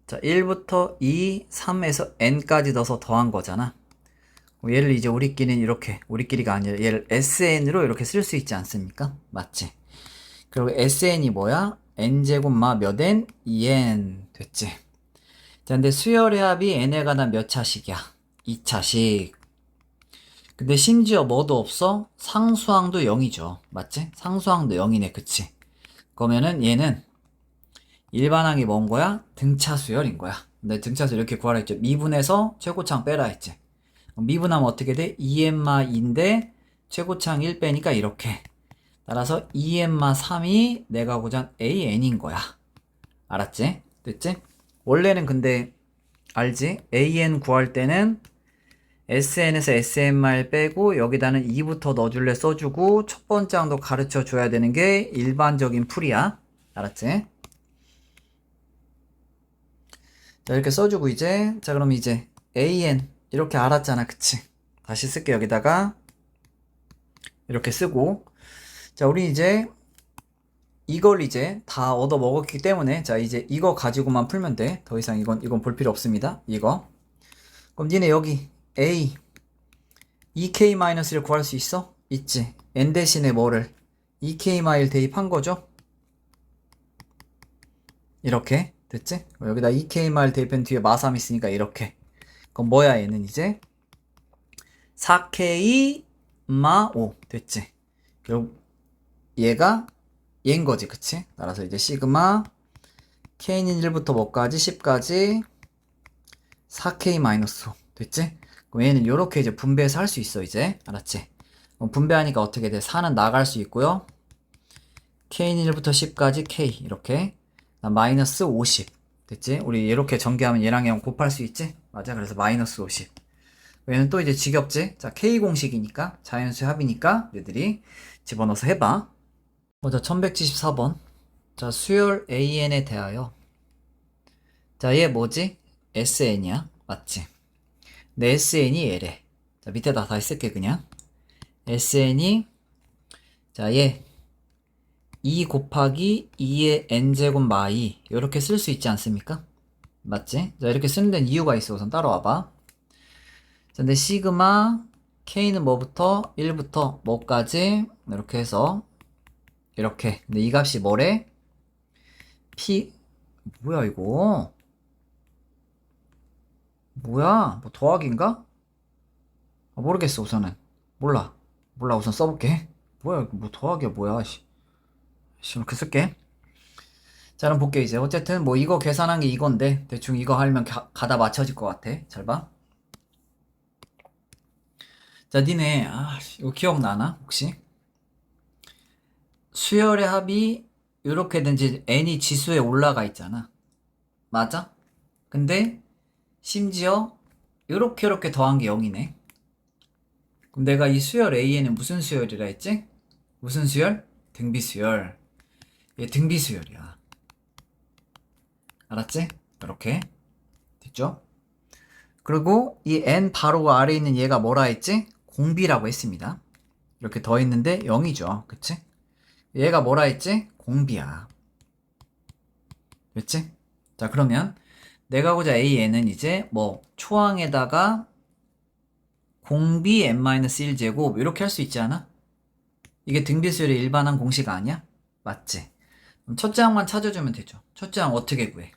자, 1부터 2, 3에서 n까지 넣어서 더한 거잖아. 얘를 이제 우리끼리가 아니라 얘를 sn으로 이렇게 쓸 수 있지 않습니까? 맞지? 그리고 sn이 뭐야? n제곱 몇 n? 2n. 됐지? 자, 근데 수열의 합이 n에 관한 몇 차식이야? 2차식. 근데 심지어 뭐도 없어? 상수항도 0이죠. 맞지? 상수항도 0이네. 그치? 그러면은 얘는 일반항이 뭔 거야? 등차 수열인 거야. 근데 등차 수열 이렇게 구하라 했죠. 미분해서 최고차항 빼라 했지. 미분하면 어떻게 돼? 2n마인데 최고차항 1 빼니까 이렇게. 따라서 2n마 3이 내가 고장 an인 거야. 알았지? 됐지? 원래는 근데 알지? an 구할 때는 sn에서 sn말 빼고 여기다는 2부터 넣어줄래 써주고 첫 번째 항도 가르쳐 줘야 되는 게 일반적인 풀이야. 알았지? 자, 이렇게 써주고 이제 자, 그럼 이제 an 이렇게 알았잖아. 그치? 다시 쓸게. 여기다가 이렇게 쓰고 자, 우리 이제 이걸 이제 다 얻어 먹었기 때문에 자, 이제 이거 가지고만 풀면 돼. 더 이상 이건 볼 필요 없습니다. 이거. 그럼 니네 여기 a 2k-를 구할 수 있어? 있지. n 대신에 뭐를 2k- 대입한 거죠? 이렇게. 됐지? 여기다 2k- 대입한 뒤에 마3 있으니까 이렇게. 그럼 뭐야 얘는 이제 4k-5 됐지? 결국 얘가 얘인 거지. 그치? 따라서 이제 시그마 k는 1부터 뭐까지? 10까지 4k-5 됐지? 그럼 얘는 요렇게 이제 분배해서 할 수 있어. 이제 알았지? 그럼 분배하니까 어떻게 돼? 4는 나갈 수 있고요. k는 1부터 10까지 k 이렇게 마이너스 50 됐지? 우리 이렇게 전개하면 얘랑 얘랑 곱할 수 있지? 맞아. 그래서 마이너스 50. 얘는 또 이제 지겹지? 자, k 공식이니까 자연수의 합이니까 얘들이 집어넣어서 해봐. 자, 1174번. 자, 수열 an에 대하여. 자, 얘 뭐지? sn이야. 맞지? 근데 sn이 얘래. 자, 밑에다 다시 쓸게 그냥. sn이 자, 얘 2 곱하기 2의 n제곱 마이 이렇게 쓸 수 있지 않습니까? 맞지? 자, 이렇게 쓰는 데는 이유가 있어. 우선 따라와봐. 자, 근데 시그마 K는 뭐부터? 1부터 뭐까지? 이렇게 해서 이렇게. 근데 이 값이 뭐래? P 뭐야 이거? 뭐야? 뭐 더하기인가? 모르겠어 우선은. 몰라 우선 써볼게. 뭐야 이거 뭐 더하기야 뭐야 이렇게 쓸게. 자 그럼 볼게 이제. 어쨌든 뭐 이거 계산한 게 이건데 대충 이거 하면 가다 맞춰질 것 같아. 잘 봐. 자 니네 이거 기억나나 혹시? 수열의 합이 이렇게든지 n이 지수에 올라가 있잖아. 맞아? 근데 심지어 요렇게 더한 게 0이네. 그럼 내가 이 수열 A에는 무슨 수열이라 했지? 무슨 수열? 등비수열. 얘 등비수열이야. 알았지? 이렇게 됐죠? 그리고 이 n 바로 아래에 있는 얘가 뭐라 했지? 공비라고 했습니다. 이렇게 더 있는데 0이죠. 그치? 얘가 뭐라 했지? 공비야. 됐지? 자 그러면 내가 하고자 AN은 이제 뭐 초항에다가 공비 n-1제곱 이렇게 할 수 있지 않아? 이게 등비수열의 일반한 공식 아니야? 맞지? 그럼 첫째 항만 찾아주면 되죠. 첫째 항 어떻게 구해?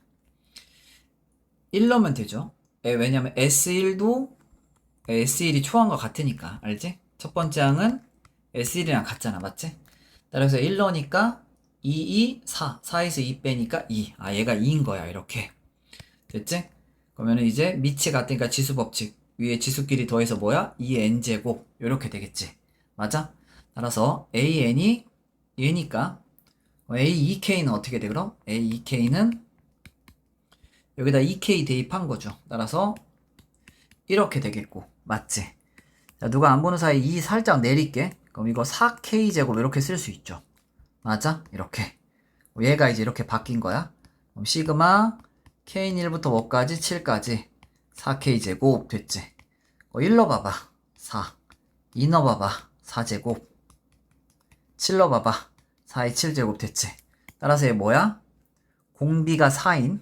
1 넣으면 되죠. 왜냐면 S1도 S1이 초항과 같으니까 알지? 첫 번째 항은 S1이랑 같잖아. 맞지? 따라서 1 넣으니까 2, 4 4에서 2 빼니까 2 얘가 2인 거야. 이렇게 됐지? 그러면 이제 밑이 같으니까 지수법칙 위에 지수끼리 더해서 뭐야? 2n제곱 이렇게 되겠지. 맞아? 따라서 an이 얘니까 a2k는 어떻게 돼 그럼? a2k는 여기다 2k 대입한 거죠. 따라서 이렇게 되겠고 맞지? 자 누가 안 보는 사이 2 살짝 내릴게. 그럼 이거 4k제곱 이렇게 쓸 수 있죠. 맞아? 이렇게 얘가 이제 이렇게 바뀐 거야. 그럼 시그마 k는 1부터 뭐까지? 7까지 4k제곱 됐지. 1 넣어봐봐 4 2 넣어봐봐 4제곱 7 넣어봐봐 4의 7제곱 됐지. 따라서 얘 뭐야? 공비가 4인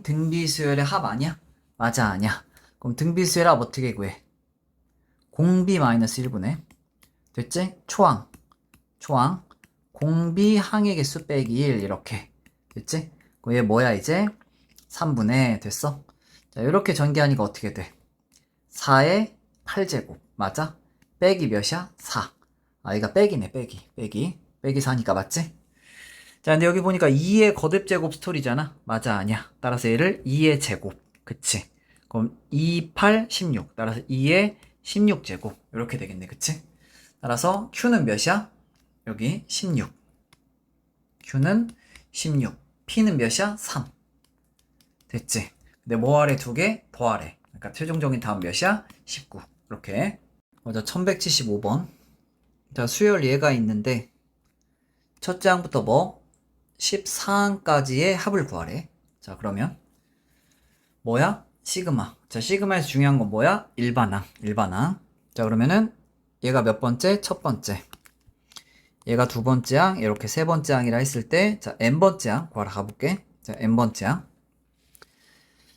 등비수열의 합 아니야? 맞아 아니야. 그럼 등비수열의 합 어떻게 구해? 공비 마이너스 1분의 됐지? 초항 공비 항의 개수 빼기 1 이렇게 됐지? 그럼 얘 뭐야 이제? 3분의 됐어? 자 이렇게 전개하니까 어떻게 돼? 4의 8제곱 맞아? 빼기 몇이야? 4 얘가 빼기네 빼기 4니까 맞지? 자 근데 여기 보니까 2의 거듭제곱 스토리잖아. 맞아 아니야. 따라서 얘를 2의 제곱 그치? 그럼 2, 8, 16 따라서 2의 16제곱 이렇게 되겠네. 그치? 따라서 Q는 몇이야? 여기 16 Q는 16 P는 몇이야? 3 됐지? 근데 뭐 아래 2개? 더 아래. 그러니까 최종적인 답은 몇이야? 19 이렇게. 먼저 1175번. 자 수열 얘가 있는데 첫째 항부터 뭐? 14항까지의 합을 구하래. 자 그러면 뭐야? 시그마. 자 시그마에서 중요한 건 뭐야? 일반항. 자 그러면은 얘가 몇 번째? 첫 번째. 얘가 두 번째 항, 이렇게 세 번째 항이라 했을 때, 자 n번째 항 구하러 가볼게. 자 n번째 항.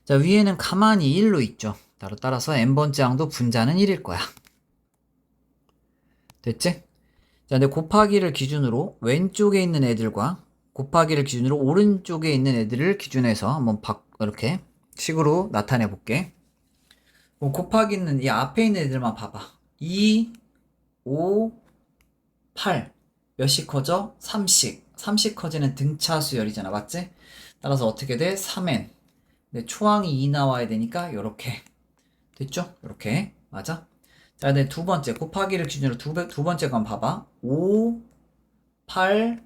자 위에는 가만히 1로 있죠. 따라서 n번째 항도 분자는 1일 거야. 됐지? 자 근데 곱하기를 기준으로 왼쪽에 있는 애들과 곱하기를 기준으로 오른쪽에 있는 애들을 기준해서 한번 이렇게 식으로 나타내 볼게. 곱하기는 이 앞에 있는 애들만 봐봐. 2, 5, 8 몇씩 커져? 3씩 커지는 등차 수열이잖아. 맞지? 따라서 어떻게 돼? 3n 근데 초항이 2 나와야 되니까 요렇게 됐죠? 요렇게 맞아? 자 근데 두 번째 곱하기를 기준으로 두 번째 건 봐봐. 5, 8,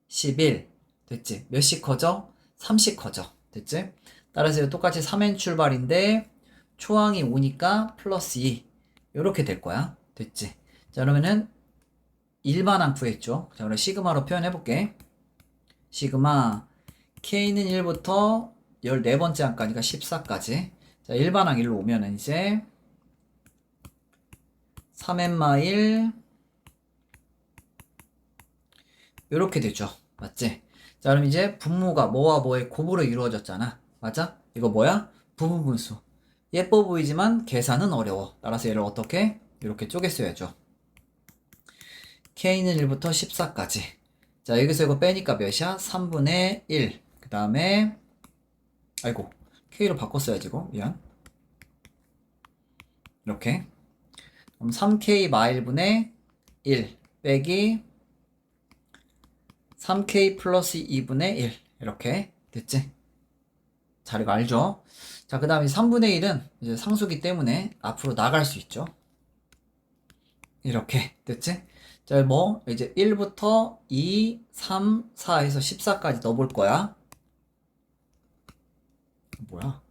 11 됐지? 몇씩 커져? 3씩 커져. 됐지? 따라서 똑같이 3n 출발인데 초항이 5니까 플러스 2 요렇게 될 거야. 됐지? 자 그러면은 일반항 구했죠. 자 그럼 시그마로 표현해 볼게. 시그마 K는 1부터 14번째 항까지가 14까지. 자 일반항 1로 오면은 이제 3n-1 요렇게 되죠. 맞지? 자 그럼 이제 분모가 뭐와 뭐의 곱으로 이루어졌잖아. 맞아? 이거 뭐야? 부분분수. 예뻐 보이지만 계산은 어려워. 따라서 얘를 어떻게? 이렇게 쪼갰어야죠. K는 1부터 14까지. 자, 여기서 이거 빼니까 몇이야? 3분의 1. 그 다음에, 아이고, K로 바꿨어야지, 이거. 미안. 이렇게. 그럼 3K 마일분의 1 빼기 3K 플러스 2분의 1. 이렇게. 됐지? 잘 이거 알죠? 자, 그 다음에 3분의 1은 이제 상수기 때문에 앞으로 나갈 수 있죠. 이렇게. 됐지? 자, 뭐, 이제 1부터 2, 3, 4 해서 14까지 넣어볼 거야. 뭐야?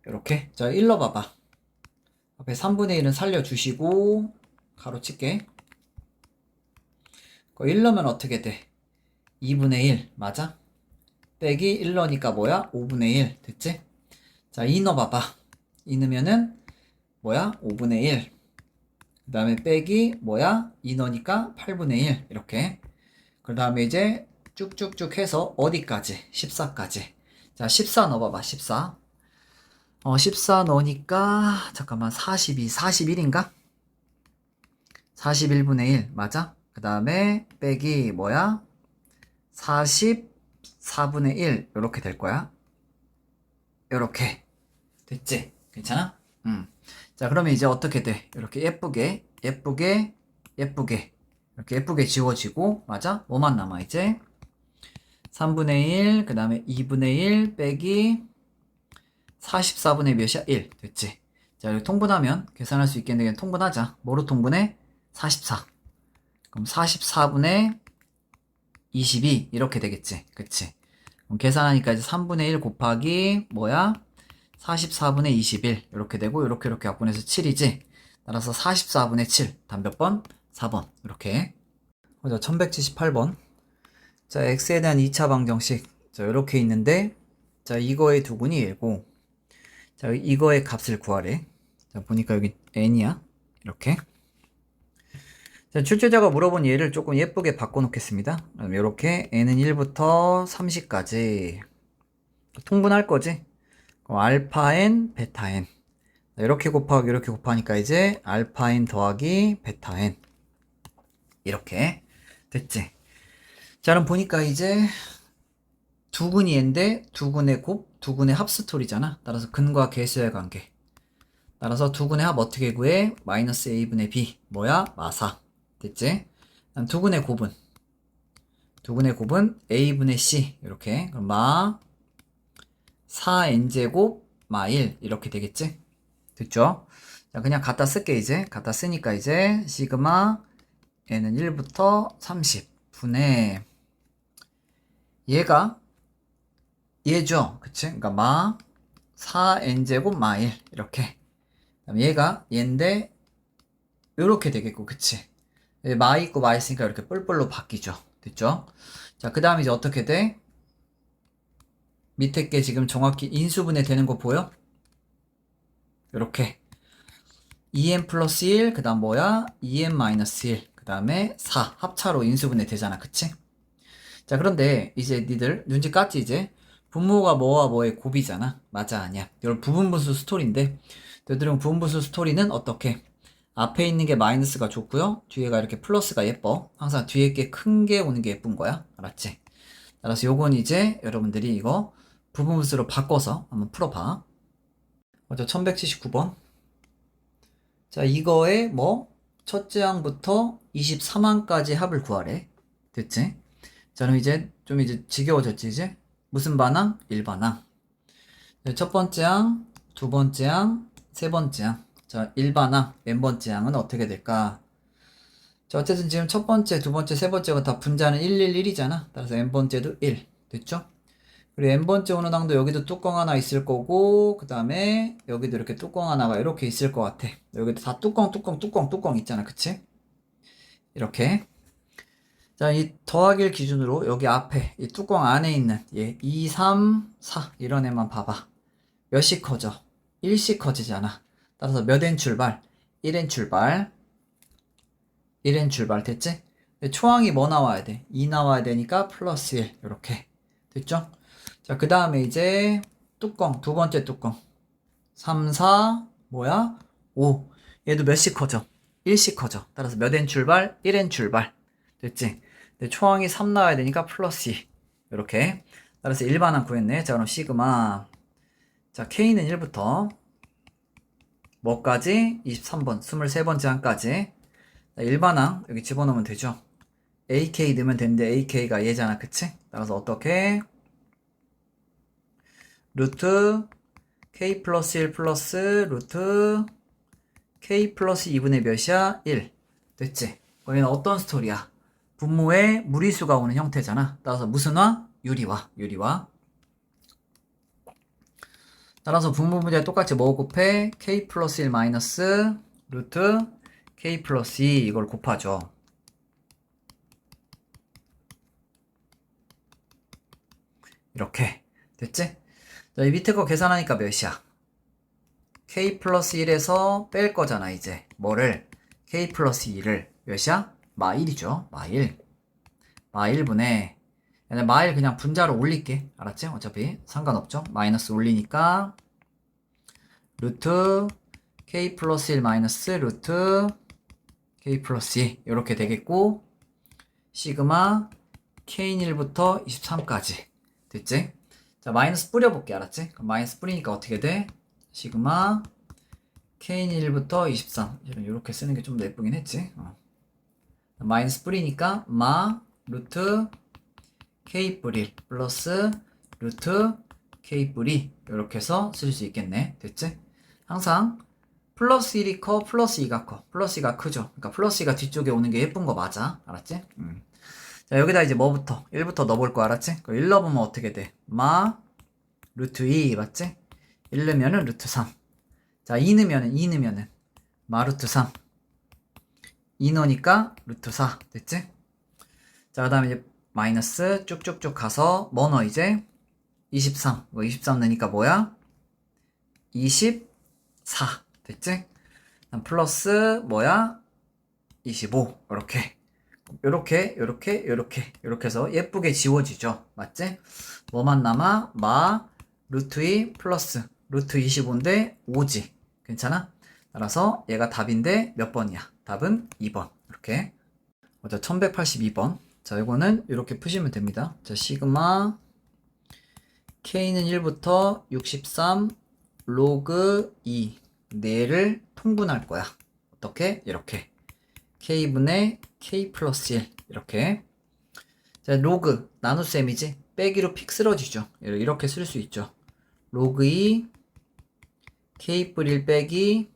이렇게. 자, 1 넣어봐봐. 앞에 3분의 1은 살려주시고, 가로 칠게. 1 넣으면 어떻게 돼? 2분의 1. 맞아? 빼기 1 넣으니까 뭐야? 5분의 1. 됐지? 자, 2 넣어봐봐. 2 넣으면은 뭐야? 5분의 1. 그 다음에 빼기 뭐야? 2 넣으니까 8분의 1. 이렇게. 그 다음에 이제 쭉쭉쭉 해서 어디까지? 14까지. 자, 14 넣어봐봐. 14. 14 넣으니까 잠깐만 42, 41인가? 41분의 1 맞아? 그 다음에 빼기 뭐야? 44분의 1 이렇게 될 거야. 이렇게 됐지? 괜찮아? 자, 그러면 이제 어떻게 돼? 이렇게 예쁘게 이렇게 예쁘게 지워지고 맞아? 뭐만 남아 이제? 3분의 1, 그 다음에 2분의 1 빼기 44분의 몇이야? 1 됐지? 자, 이렇게 통분하면 계산할 수 있겠는데 통분하자. 뭐로 통분해? 44. 그럼 44분의 22 이렇게 되겠지? 그치? 그럼 계산하니까 이제 3분의 1 곱하기 뭐야? 44분의 21 이렇게 되고 이렇게 약분해서 7이지? 따라서 44분의 7 답 몇 번? 4번 이렇게. 자, 1178번. 자, x에 대한 2차 방정식. 자, 이렇게 있는데 자, 이거의 두근이 1고 자, 이거의 값을 구하래. 자, 보니까 여기 n이야. 이렇게. 자, 출제자가 물어본 얘를 조금 예쁘게 바꿔놓겠습니다. 그럼 이렇게 n은 1부터 30까지 통분할 거지? 그럼 알파 n, 베타 n. 이렇게 곱하기 이렇게 곱하니까 이제 알파 n 더하기 베타 n. 이렇게 됐지? 자, 그럼 보니까 이제 두근이 n인데 두근의 곱, 두근의 합 스토리잖아. 따라서 근과 계수의 관계. 따라서 두근의 합 어떻게 구해? 마이너스 a분의 b. 뭐야? 마사. 됐지? 두근의 곱은 a분의 c. 이렇게. 그럼 마 4n제곱 마 1. 이렇게 되겠지? 됐죠? 자, 그냥 갖다 쓸게 이제. 갖다 쓰니까 이제 시그마 n은 1부터 30 분의 얘죠. 그치? 그러니까 마 4n제곱 마 1. 이렇게. 그다음 얘가 얘인데 요렇게 되겠고, 그치? 마 있고 마 있으니까 이렇게 뿔뿔로 바뀌죠. 됐죠? 자, 그 다음 이제 어떻게 돼? 밑에 게 지금 정확히 인수분해 되는 거 보여? 요렇게 2n 플러스 1, 그 다음 뭐야? 2n 마이너스 1, 그 다음에 4 합차로 인수분해 되잖아. 그치? 자, 그런데 이제 니들 눈치 깠지 이제? 분모가 뭐와 뭐의 곱이잖아. 맞아 아니야? 이런 부분분수 스토리인데 너희들은 부분분수 스토리는 어떻게? 앞에 있는 게 마이너스가 좋고요. 뒤에가 이렇게 플러스가 예뻐. 항상 뒤에 게 큰 게 오는 게 예쁜 거야. 알았지? 따라서 요건 이제 여러분들이 이거 부분분수로 바꿔서 한번 풀어봐. 먼저 1179번. 자, 이거에 뭐 첫째 항부터 23항까지 합을 구하래. 됐지? 자, 그럼 이제 좀 이제 지겨워졌지 이제? 무슨 반항? 일반항. 첫 번째 항, 두 번째 항, 세 번째 항. 자, 일반항, n번째 항은 어떻게 될까? 자, 어쨌든 지금 첫 번째, 두 번째, 세 번째가 다 분자는 111이잖아. 따라서 n번째도 1. 됐죠? 그리고 n번째 오는 항도 여기도 뚜껑 하나 있을 거고, 그 다음에 여기도 이렇게 뚜껑 하나가 이렇게 있을 것 같아. 여기도 다 뚜껑 있잖아. 그치? 이렇게. 자, 이 더하기를 기준으로 여기 앞에 이 뚜껑 안에 있는 얘 2, 3, 4 이런 애만 봐봐. 몇씩 커져? 1씩 커지잖아. 따라서 몇 n 출발? 1n 출발. 1n 출발 됐지? 초항이 뭐 나와야 돼? 2 나와야 되니까 플러스 1 이렇게 됐죠? 자, 그 다음에 이제 뚜껑 두 번째 뚜껑 3, 4, 뭐야? 5. 얘도 몇씩 커져? 1씩 커져. 따라서 몇 n 출발? 1n 출발. 됐지? 근데 초항이 3 나와야 되니까 플러스 2. 이렇게. 따라서 일반항 구했네. 자, 그럼 시그마. 자, K는 1부터 뭐까지? 23번, 23번째 항까지. 자, 일반항 여기 집어넣으면 되죠. AK 넣으면 되는데 AK가 얘잖아. 그치? 따라서 어떻게? 루트 K 플러스 1 플러스 루트 K 플러스 2분의 몇이야? 1. 됐지? 얘는 어떤 스토리야? 분모에 무리수가 오는 형태잖아. 따라서 무슨 화? 유리화. 유리화. 따라서 분모 문제 똑같이 뭐 곱해? K 플러스 1 마이너스 루트 K 플러스 2 이걸 곱하죠. 이렇게. 됐지? 자, 이 밑에 거 계산하니까 몇이야? K 플러스 1에서 뺄 거잖아, 이제. 뭐를? K 플러스 2를. 몇이야? 마1이죠. 마1. 마1분의, 마1 그냥 분자로 올릴게. 알았지? 어차피 상관없죠. 마이너스 올리니까, 루트, K 플러스 1 마이너스 루트, K 플러스 2. 이렇게 되겠고, 시그마, K인 1부터 23까지. 됐지? 자, 마이너스 뿌려볼게. 알았지? 그럼 마이너스 뿌리니까 어떻게 돼? 시그마 K인 1부터 23. 이렇게 쓰는 게 좀 더 예쁘긴 했지. 마이너스 뿌리니까 마 루트 K 뿌리 플러스 루트 K 뿌리 이렇게 해서 쓸 수 있겠네. 됐지? 항상 플러스 1이 커, 플러스 2가 커. 플러스 2가 크죠. 그러니까 플러스 2가 뒤쪽에 오는 게 예쁜 거 맞아. 알았지? 자, 여기다 이제 뭐부터? 1부터 넣어볼 거 알았지? 1 넣어보면 어떻게 돼? 마 루트 2 맞지? 1 넣으면은 루트 3. 자, 2 넣으면은 마 루트 3. 2 넣으니까 루트 4. 됐지? 자, 그 다음에 이제 마이너스 쭉쭉쭉 가서 뭐 넣어 이제? 23. 23 넣으니까 뭐야? 24. 됐지? 플러스 뭐야? 25. 요렇게 해서 예쁘게 지워지죠. 맞지? 뭐만 남아? 마 루트 2 플러스 루트 25인데 5지. 괜찮아? 따라서 얘가 답인데 몇 번이야? 답은 2번. 이렇게. 자, 1182번. 자, 이거는 이렇게 푸시면 됩니다. 자, 시그마 K는 1부터 63 로그 2 4를 통분할 거야. 어떻게? 이렇게. K분의 K 플러스 1 이렇게. 자, 로그 나눗셈이지? 빼기로 픽 쓰러지죠. 이렇게 쓸 수 있죠. 로그 2 K 뿌리 1 빼기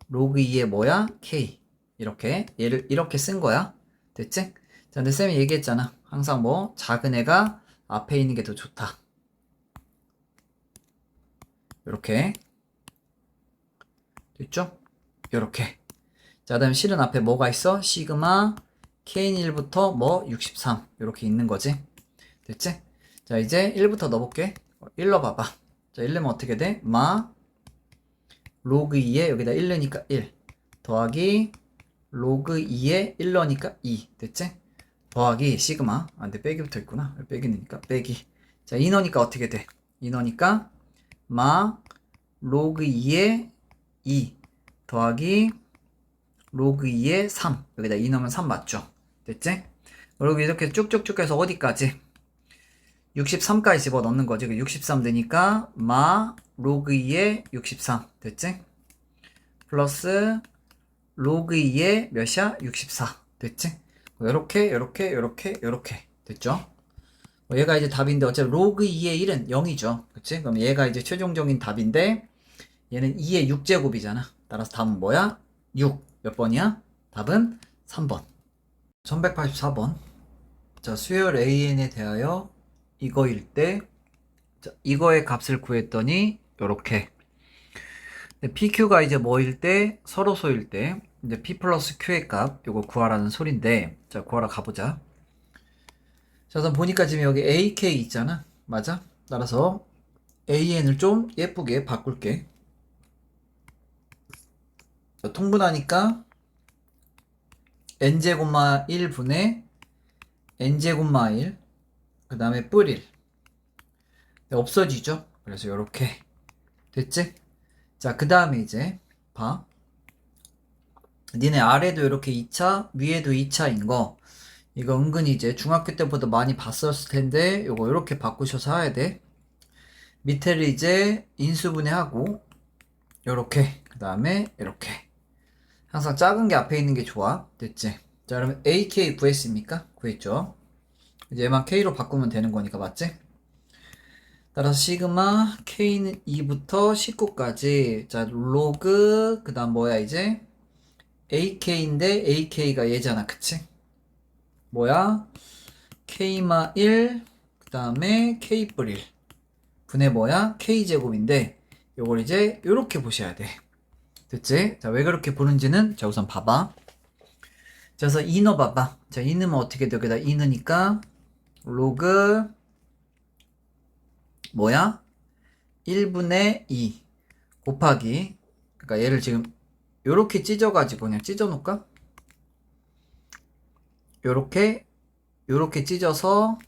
로그 2의 뭐야? K. 이렇게 얘를 이렇게 쓴 거야. 됐지? 자, 근데 쌤이 얘기했잖아. 항상 뭐 작은 애가 앞에 있는 게 더 좋다. 이렇게 됐죠? 이렇게. 자, 그 다음에 실은 앞에 뭐가 있어? 시그마 K인1부터 뭐 63 이렇게 있는 거지. 됐지? 자, 이제 1부터 넣어볼게. 1 넣어봐봐. 자, 1 넣으면 어떻게 돼? 마 로그 2에 여기다 1 넣으니까 1 더하기 로그 2에 1 넣으니까 2. 됐지? 더하기 시그마. 아, 근데 빼기 붙어 있구나. 빼기 넣으니까 빼기. 자, 2 넣으니까 어떻게 돼? 2 넣으니까 마 로그 2에 2 더하기 로그 2에 3. 여기다 2 넣으면 3 맞죠? 됐지? 그리고 이렇게 쭉쭉쭉 해서 어디까지? 63까지 집어 넣는 거지. 63 되니까 마 로그 2에 63. 됐지? 플러스 로그 2에 몇이야? 64. 됐지? 요렇게 됐죠? 얘가 이제 답인데 어차피 로그 2의 1은 0이죠. 그치? 그럼 얘가 이제 최종적인 답인데 얘는 2의 6제곱이잖아. 따라서 답은 뭐야? 6. 몇 번이야? 답은 3번. 1184번. 자, 수열 AN에 대하여 이거일 때, 자, 이거의 값을 구했더니, 요렇게. PQ가 이제 뭐일 때, 서로소일 때, 이제 P 플러스 Q의 값, 요거 구하라는 소린데, 자, 구하러 가보자. 자, 우선 보니까 지금 여기 AK 있잖아. 맞아? 따라서 AN을 좀 예쁘게 바꿀게. 자, 통분하니까 n제곱마 1분의 n제곱마 1, 그 다음에 뿔 1. 없어지죠? 그래서 요렇게 됐지? 자, 그 다음에 이제 봐. 니네 아래도 이렇게 2차, 위에도 2차인 거. 이거 은근히 이제 중학교 때보다 많이 봤었을 텐데 요거 이렇게 바꾸셔서 해야 돼. 밑에를 이제 인수분해하고 요렇게 그 다음에 이렇게 항상 작은 게 앞에 있는 게 좋아. 됐지? 자, 그러면 AK 구했습니까? 구했죠. 이제 얘만 K로 바꾸면 되는 거니까 맞지? 따라서 시그마 K는 2부터 19까지 자 로그 그 다음 뭐야 이제 AK인데 AK가 얘잖아 그치? 뭐야? K마 1 그 다음에 K 뿔 1 분의 뭐야? K제곱인데 요걸 이제 요렇게 보셔야 돼. 됐지? 자 왜 그렇게 보는지는 자 우선 봐봐. 자 그래서 이너 봐봐. 자 이너면 어떻게 돼? 여기다 이너니까 로그 뭐야? 1분의 2 곱하기 그러니까 얘를 지금 요렇게 찢어가지고 그냥 찢어 놓을까? 요렇게 찢어서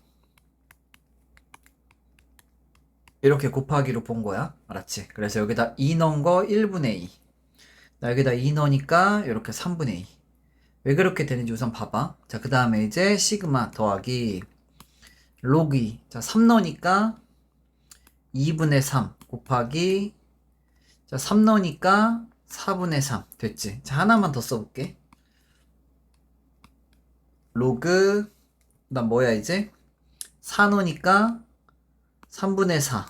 이렇게 곱하기로 본 거야. 알았지? 그래서 여기다 2 넣은 거 1분의 2 나 여기다 2 넣으니까 이렇게 3분의 2 왜 그렇게 되는지 우선 봐봐. 자 그 다음에 이제 시그마 더하기 로그 2 자 3 넣으니까 2분의 3 곱하기 자 3 넣으니까 4분의 3 됐지? 자 하나만 더 써볼게. 로그 그다음 뭐야 이제 4 넣으니까 3분의 4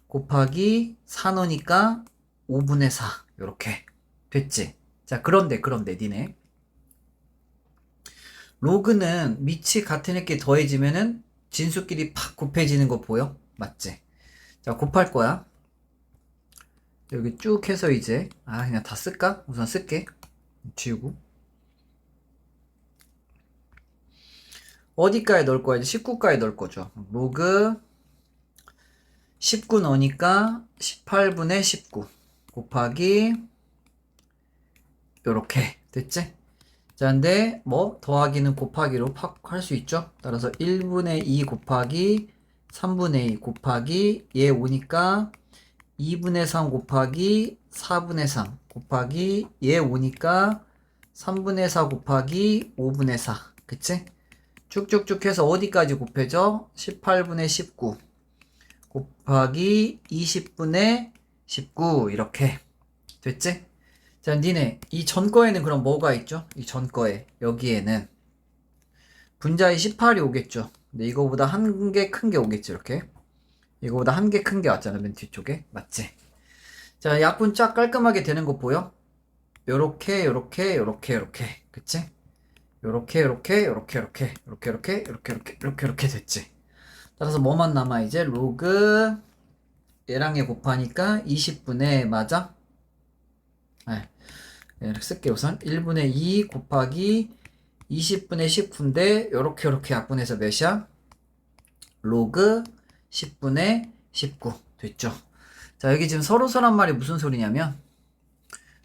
곱하기 4 넣으니까 5분의 4 요렇게 됐지? 자 그런데 니네 로그는 밑이 같은 애끼리 더해지면은 진수끼리 팍 곱해지는 거 보여? 맞지? 자 곱할 거야. 여기 쭉 해서 이제 그냥 다 쓸까? 우선 쓸게. 지우고 어디까지 넣을 거야? 이제 19까지 넣을 거죠. 로그 19 넣으니까 18분의 19 곱하기 요렇게 됐지? 자 근데 뭐 더하기는 곱하기로 팍 할 수 있죠? 따라서 1분의 2 곱하기 3분의 2 곱하기 얘 오니까 2분의 3 곱하기 4분의 3 곱하기 얘 오니까 3분의 4 곱하기 5분의 4 그치? 쭉쭉쭉 해서 어디까지 곱해져? 18분의 19 곱하기 20분의 19 이렇게 됐지? 자 니네 이 전 거에는 그럼 뭐가 있죠? 이 전 거에 여기에는 분자의 18이 오겠죠. 근데 이거보다 한 개 큰 게 오겠지 이렇게. 이거보다 한 개 큰 게 왔잖아 맨 뒤쪽에 맞지? 자 약분 쫙 깔끔하게 되는 거 보여? 요렇게 그치? 요렇게 됐지? 따라서 뭐만 남아 이제 로그 얘랑 얘 곱하니까 20분의 맞아? 네. 이렇게 쓸게 우선 1분의 2 곱하기 20분의 19인데 요렇게 약분해서 몇이야? 로그 10분의 19 됐죠? 자 여기 지금 서로서란 말이 무슨 소리냐면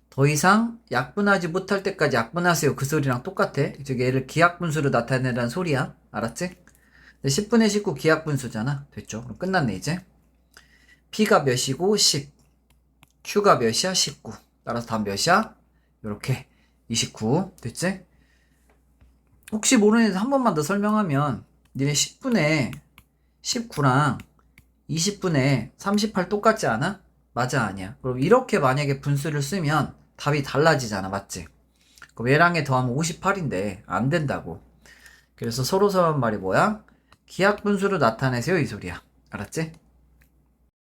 더 이상 약분하지 못할 때까지 약분하세요 그 소리랑 똑같아. 즉 얘를 기약분수로 나타내라는 소리야. 알았지? 10분의 19 기약분수잖아. 됐죠? 그럼 끝났네 이제. P가 몇이고 10 Q가 몇이야? 19 따라서 답 몇이야? 요렇게 29 됐지? 혹시 모르는 애들 한 번만 더 설명하면 니네 10분의 19랑 20분의 38 똑같지 않아? 맞아 아니야? 그럼 이렇게 만약에 분수를 쓰면 답이 달라지잖아 맞지? 그럼 얘랑 얘 더하면 58인데 안 된다고. 그래서 서로서란 말이 뭐야? 기하분수로 나타내세요 이 소리야. 알았지?